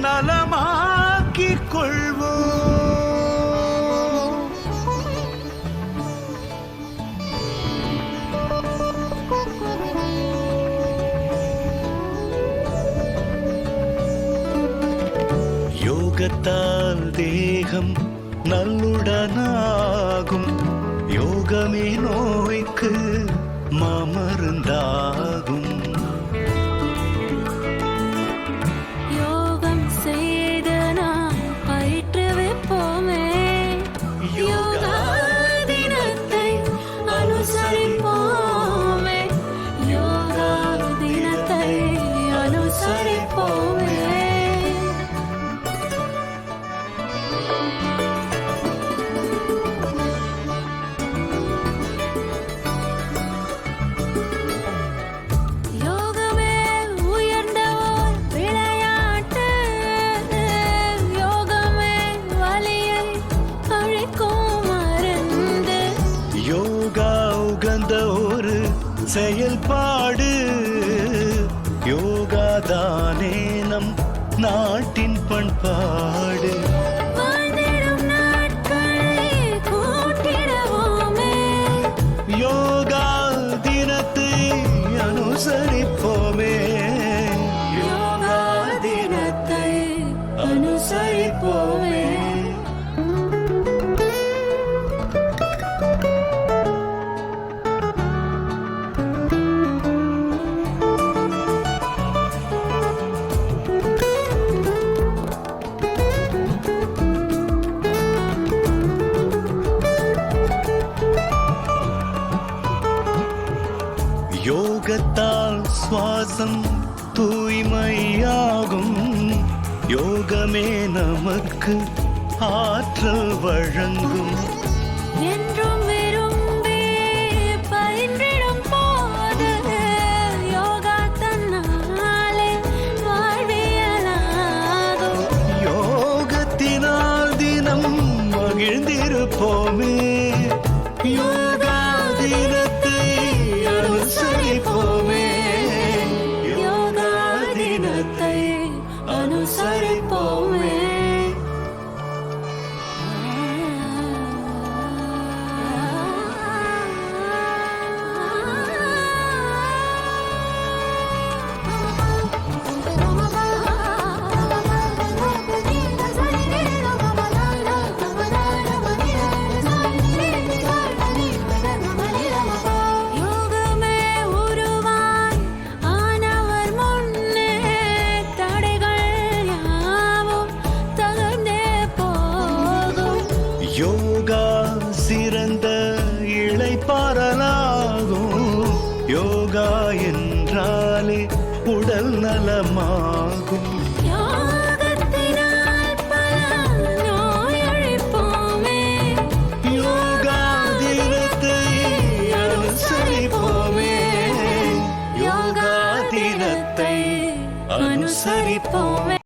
நலமாக்கிக் கொள்வோம். யோகத்தால் தேகம் நல்லுடனாகும். யோகமே நோய்க்கு மாமருந்தாகும். யோகம் செய்து நாம் பயிற்றுவிப்போமே. யோகா தினத்தை அனுசரிப்போமே. யோகா தினத்தை அனுசரிப்போமே. ஒரு செயல்பாடு யோகாதானே நம் நாட்டின் பண்பாடு. யோகா தினத்தை அனுசரிப்போமே. யோகா தினத்தை அனுசரிப்போமே. யோகத்தால் சுவாசம் தூய்மையாகும். யோகமே நமக்கு ஆற்றல் வழங்கும். என்றும் விரும்பி பயின்றிடும் போது யோகா தன்னாலே வாழ்வியலாகும். யோகத்தினால் தினம் மகிழ்ந்திருப்போமே. யோகா தினத்தை அனுசரிப்போமே. யோகா தினத்தை அனுசரிப்போமே. யோகா சிறந்த இளைப்பாறலாகும். யோகா என்றாலே உடல் நலமாகும். யோகா தினத்தை அனுசரிப்போமே. யோகா தினத்தை அனுசரிப்போமே.